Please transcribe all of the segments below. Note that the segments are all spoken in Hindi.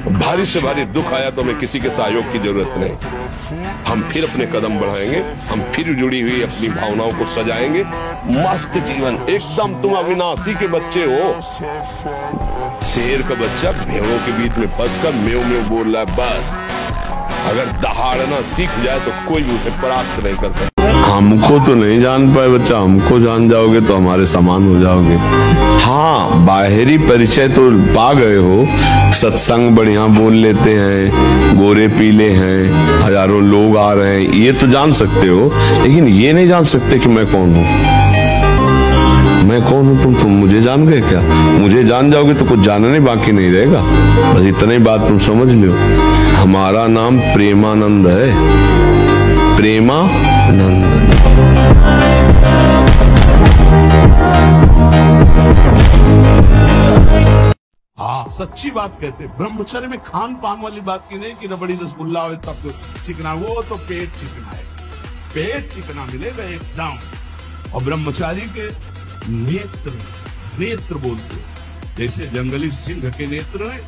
भारी से भारी दुख आया तो हमें किसी के सहयोग की जरूरत नहीं। हम फिर अपने कदम बढ़ाएंगे, हम फिर जुड़ी हुई अपनी भावनाओं को सजाएंगे। मस्त जीवन, एकदम तुम अविनाशी के बच्चे हो। शेर का बच्चा भेड़ों के बीच में फंसकर मेव मेव बोल रहा है, बस अगर दहाड़ना सीख जाए तो कोई भी उसे परास्त नहीं कर सकता। हमको तो नहीं जान पाए बच्चा, हमको जान जाओगे तो हमारे समान हो जाओगे। हाँ, बाहरी परिचय तो पा गए हो, सत्संग बढ़िया बोल लेते हैं, गोरे पीले हैं, हजारों लोग आ रहे हैं, ये तो जान सकते हो, लेकिन ये नहीं जान सकते कि मैं कौन हूँ। मैं कौन हूँ? तुम मुझे जान गए क्या? मुझे जान जाओगे तो कुछ जानने बाकी नहीं रहेगा। बस इतना ही बात तुम समझ लो। हमारा नाम प्रेमानंद है, प्रेमानंद। हाँ, सच्ची बात कहते, ब्रह्मचर्य में खान पान वाली बात की नहीं कि रबड़ी रसगुल्ला हो तब चिकना, वो तो पेट चिकना है, पेट चिकना मिलेगा एकदम। और ब्रह्मचारी के नेत्र, नेत्र बोलते, जैसे जंगली सिंह के नेत्र है,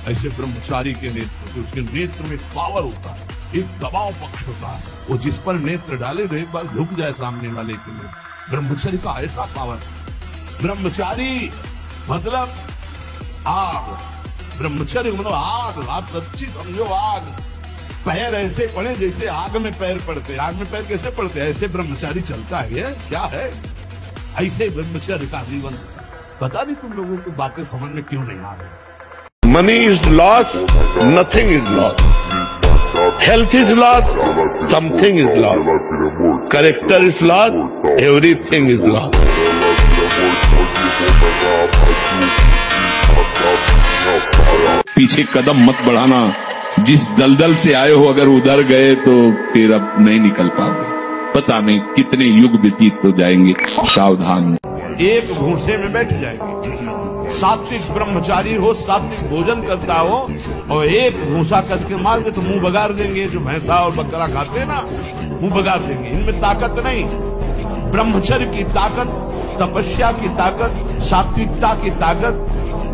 ऐसे ब्रह्मचारी के नेत्र, तो उसके नेत्र में पावर होता है, एक दबाव पक्ष होता है, वो जिस पर नेत्र डाले तो एक बार झुक जाए सामने वाले के लिए। ब्रह्मचारी का ऐसा पावर। ब्रह्मचारी मतलब आग, ब्रह्मचर्य मतलब आग, आप सच्ची समझो आग। पैर ऐसे पड़े जैसे आग में पैर पड़ते। आग में पैर कैसे पड़ते? ऐसे ब्रह्मचारी चलता है। ये क्या है? ऐसे ब्रह्मचर्य का जीवन। पता नहीं तुम लोगों को बातें समझ में क्यों नहीं आ रही। Money is loss, nothing is loss. Health is loss, something is loss. Character is loss, everything is loss. पीछे कदम मत बढ़ाना। जिस दलदल से आए हो अगर उधर गए तो फिर अब नहीं निकल पाओगे। पता नहीं कितने युग व्यतीत हो जाएंगे। सावधान। एक भूसे में बैठ जाएंगे। सात्विक ब्रह्मचारी हो, सात्विक भोजन करता हो, और एक भूसा कस के मार दे तो मुंह बगाड़ देंगे। जो भैंसा और बकरा खाते हैं ना, मुंह बगाड़ देंगे। इनमें ताकत नहीं। ब्रह्मचर्य की ताकत, तपस्या की ताकत, सात्विकता की ताकत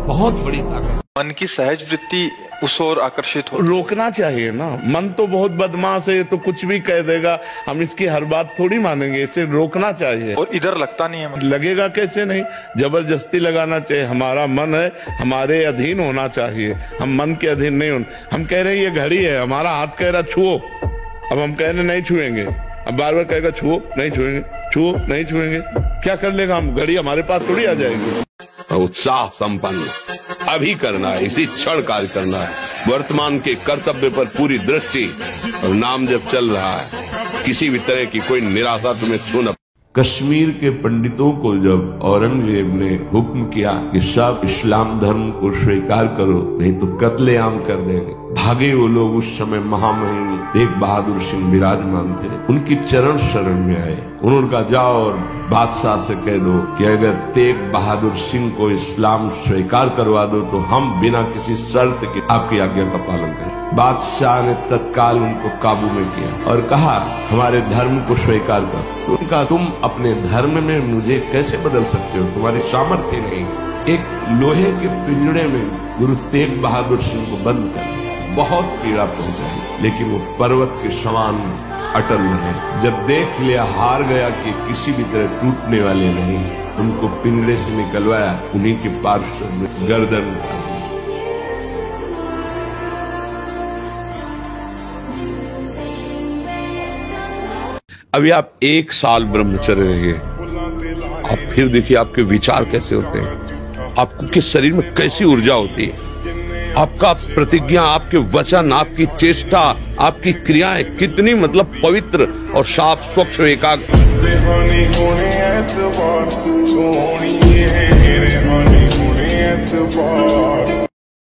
बहुत बड़ी ताकत। मन की सहज वृत्ति उस ओर आकर्षित हो। रोकना चाहिए ना। मन तो बहुत बदमाश है, तो कुछ भी कह देगा, हम इसकी हर बात थोड़ी मानेंगे। इसे रोकना चाहिए। और इधर लगता नहीं है। लगेगा कैसे नहीं, जबरदस्ती लगाना चाहिए। हमारा मन है, हमारे अधीन होना चाहिए। हम मन के अधीन नहीं होना। हम कह रहे हैं ये घड़ी है, हमारा हाथ कह रहा छुओ, अब हम कह रहे नहीं छुएंगे। अब बार बार कहेगा छुओ, नहीं छुएंगे, छुओ, नहीं छुएंगे। क्या कर लेगा हम? घड़ी हमारे पास थोड़ी आ जाएगी। उत्साह संपन्न अभी करना है, इसी क्षण कार्य करना है। वर्तमान के कर्तव्य पर पूरी दृष्टि और नाम जब चल रहा है। किसी भी तरह की कोई निराशा तुम्हें छू न। कश्मीर के पंडितों को जब औरंगजेब ने हुक्म किया कि सब इस्लाम धर्म को स्वीकार करो, नहीं तो कत्लेआम कर देंगे, भागे वो लोग। उस समय महामहिम तेग बहादुर सिंह विराजमान थे, उनकी चरण शरण में आए। उन्होंने कहा जाओ और बादशाह से कह दो कि अगर तेग बहादुर सिंह को इस्लाम स्वीकार करवा दो तो हम बिना किसी शर्त के आपकी आज्ञा का पालन करें। बादशाह ने तत्काल उनको काबू में किया और कहा हमारे धर्म को स्वीकार कर। उनका तुम अपने धर्म में मुझे कैसे बदल सकते हो? तुम्हारी सामर्थ्य नहीं। एक लोहे के पिंजड़े में गुरु तेग बहादुर सिंह को बंद कर दिया। बहुत पीड़ा पहुंचाई, लेकिन वो पर्वत के समान अटल रहे। जब देख लिया हार गया कि किसी भी तरह टूटने वाले नहीं, उनको पिंजरे से निकलवाया, उन्हीं के पार्श्व में गर्दन। अभी आप 1 साल ब्रह्मचर्य रहिए, आप फिर देखिए आपके विचार कैसे होते हैं, आपके शरीर में कैसी ऊर्जा होती है, आपका प्रतिज्ञा, आपके वचन, आपकी चेष्टा, आपकी क्रियाएं कितनी मतलब पवित्र और साफ स्वच्छ एकाग्र।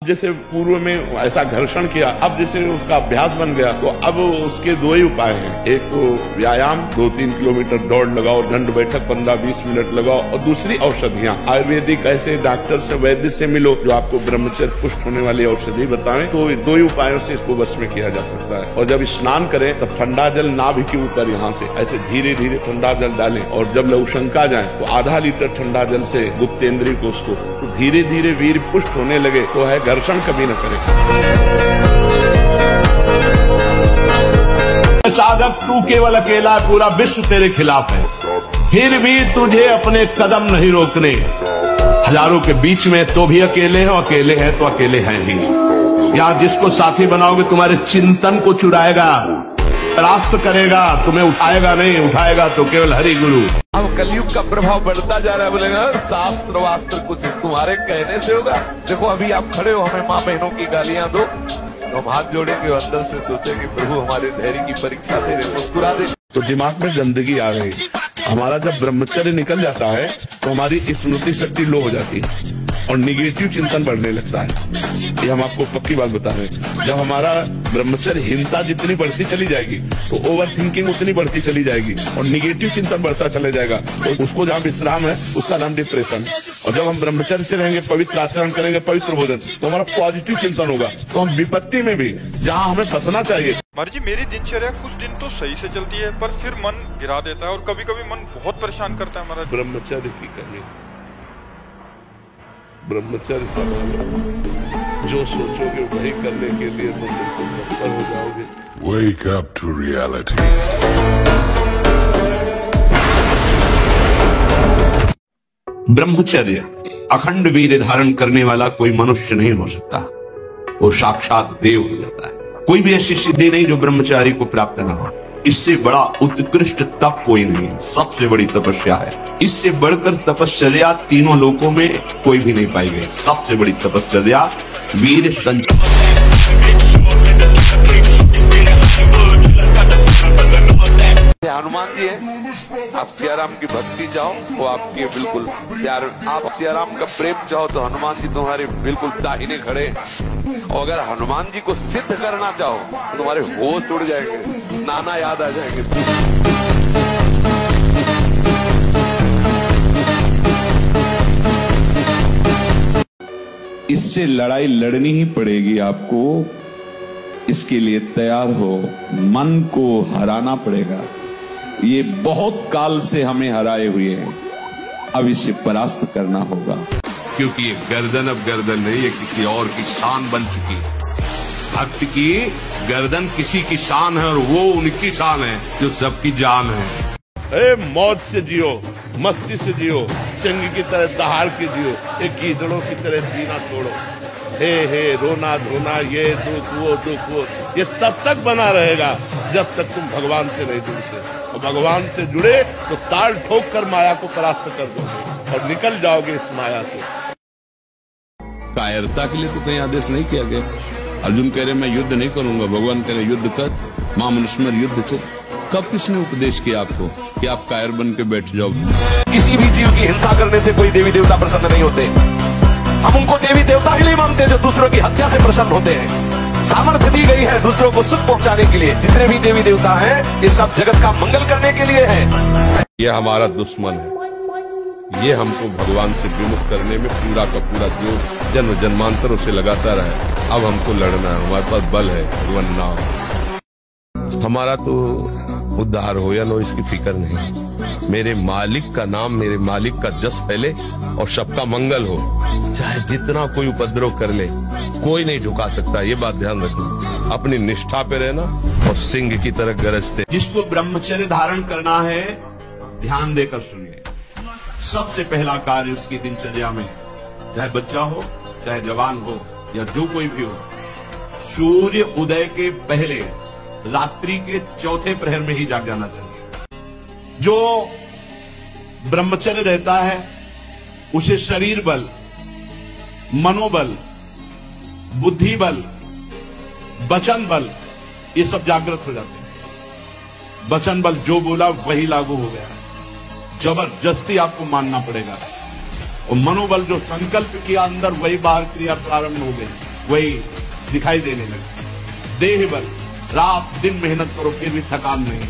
जैसे पूर्व में ऐसा घर्षण किया, अब जैसे उसका अभ्यास बन गया, तो अब उसके 2 ही उपाय हैं। एक तो व्यायाम, 2-3 किलोमीटर दौड़ लगाओ, दंड बैठक 15-20 मिनट लगाओ, और दूसरी औषधियाँ आयुर्वेदिक, ऐसे डॉक्टर से, वैद्य से मिलो जो आपको ब्रह्मचर्य पुष्ट होने वाली औषधि बताएं। तो 2 ही उपायों से इसको वश में किया जा सकता है। और जब स्नान करें तब ठंडा जल नाभि के ऊपर यहाँ से ऐसे धीरे धीरे ठंडा जल डालें, और जब लघुशंका जाए तो आधा लीटर ठंडा जल से गुप्तेंद्री को उसको, तो धीरे धीरे वीर पुष्ट होने लगे तो है घर्षण कभी न करें। साधक तू केवल अकेला, पूरा विश्व तेरे खिलाफ है, फिर भी तुझे अपने कदम नहीं रोकने। हजारों के बीच में तो भी अकेले हो, अकेले हैं तो अकेले हैं ही। या जिसको साथी बनाओगे तुम्हारे चिंतन को चुराएगा, परास्त करेगा, तुम्हें उठाएगा नहीं, उठाएगा तो केवल हरि गुरु। अब कलयुग का प्रभाव बढ़ता जा रहा है। बोलेगा शास्त्र वास्त्र कुछ तुम्हारे कहने से होगा। देखो अभी आप खड़े हो, हमें माँ बहनों की गालियां दो तो हम हाथ जोड़ेंगे, अंदर से सोचेंगे प्रभु हमारे धैर्य की परीक्षा दे रहे, मुस्कुरा दे। तो दिमाग में गंदगी आ गई। हमारा जब ब्रह्मचर्य निकल जाता है तो हमारी स्मृति शक्ति लो हो जाती है और निगेटिव चिंतन बढ़ने लगता है। ये हम आपको पक्की बात बता रहे हैं। जब हमारा ब्रह्मचर्यहीनता जितनी बढ़ती चली जाएगी तो ओवर थिंकिंग उतनी बढ़ती चली जाएगी और निगेटिव चिंतन बढ़ता चले जाएगा। तो उसको जहाँ विश्राम है उसका नाम डिप्रेशन। और जब हम ब्रह्मचर्य से रहेंगे, पवित्र आचरण करेंगे, पवित्र भोजन, तो हमारा पॉजिटिव चिंतन होगा। तो हम विपत्ति में भी जहाँ हमें फंसना चाहिए। महाराज जी, मेरी दिनचर्या कुछ दिन तो सही से चलती है, पर फिर मन गिरा देता है और कभी कभी मन बहुत परेशान करता है महाराज। ब्रह्मचर्य की कमी, ब्रह्मचर्य संभालो। जो सोचोगे वही करने के लिए तुम बिल्कुल तत्पर हो जाओगे। Wake up to reality. ब्रह्मचर्य अखंड वीर्य धारण करने वाला कोई मनुष्य नहीं हो सकता, वो साक्षात देव हो जाता है। कोई भी ऐसी सिद्धि नहीं जो ब्रह्मचारी को प्राप्त न हो। इससे बड़ा उत्कृष्ट तप कोई नहीं, सबसे बड़ी तपस्या है। इससे बढ़कर तपश्चर्या तीनों लोकों में कोई भी नहीं पाई गई। सबसे बड़ी तपश्चर्या वीर संचय। हनुमान जी है, आप सियाराम की भक्ति चाहो वो आपकी बिल्कुल प्यार, आप सियाराम का प्रेम चाहो तो हनुमान जी तुम्हारे बिल्कुल दाहिने खड़े। और अगर हनुमान जी को सिद्ध करना चाहो तो तुम्हारे होश उड़ जाएंगे, नाना याद आ जाएंगे। इससे लड़ाई लड़नी ही पड़ेगी आपको। इसके लिए तैयार हो, मन को हराना पड़ेगा। ये बहुत काल से हमें हराए हुए हैं, अब इसे परास्त करना होगा। क्योंकि ये गर्दन अब गर्दन नहीं, ये किसी और की शान बन चुकी है। भक्त की गर्दन किसी की शान है और वो उनकी शान है जो सबकी जान है। ए, मौज से जियो, मस्ती से जियो, सिंह की तरह दहाड़ के जियो, एक गीदड़ों की तरह जीना छोड़ो। हे रोना धोना, ये दुख वो, ये तब तक बना रहेगा जब तक तुम भगवान से नहीं जुड़ते। और भगवान से जुड़े तो ताल ठोक कर माया को परास्त कर दोगे और निकल जाओगे इस माया से। कायरता के लिए तो कहीं आदेश नहीं किया गया। अर्जुन कह रहे मैं युद्ध नहीं करूंगा, भगवान कह रहे युद्ध कर, मां मनुष्मर युद्ध से। कब किसने उपदेश किया आपको कि आप कायर बन के बैठ जाओ? किसी भी जीव की हिंसा करने से कोई देवी देवता प्रसन्न नहीं होते। हम उनको देवी देवता ही नहीं मानते जो दूसरों की हत्या से प्रसन्न होते हैं। सामर्थ्य दी गई है दूसरों को सुख पहुंचाने के लिए। जितने भी देवी देवता हैं ये सब जगत का मंगल करने के लिए हैं। ये हमारा दुश्मन है, ये हमको भगवान से विमुख करने में पूरा का पूरा जो जन्म जन्मांतरों से लगाता रहे। अब हमको लड़ना है, हमारे पास बल है, भगवान नाम। हमारा तो उद्धार हो या नो इसकी फिक्र नहीं। मेरे मालिक का नाम, मेरे मालिक का जस फैले और सबका मंगल हो। चाहे जितना कोई उपद्रव कर ले, कोई नहीं झुका सकता। ये बात ध्यान रखना, अपनी निष्ठा पे रहना और सिंह की तरह गरजते। जिसको ब्रह्मचर्य धारण करना है ध्यान देकर सुनिए। सबसे पहला कार्य उसकी दिनचर्या में, चाहे बच्चा हो चाहे जवान हो या जो कोई भी हो, सूर्य उदय के पहले रात्रि के चौथे प्रहर में ही जाग जाना चाहिए। जो ब्रह्मचर्य रहता है उसे शरीर बल, मनोबल, बुद्धि बल, वचन बल, ये सब जागृत हो जाते हैं। वचन बल जो बोला वही लागू हो गया, जबरदस्ती आपको मानना पड़ेगा। और मनोबल जो संकल्प किया अंदर वही बाहर क्रिया प्रारंभ हो गई, वही दिखाई देने लगी। देह बल, रात दिन मेहनत करो फिर भी थकान नहीं।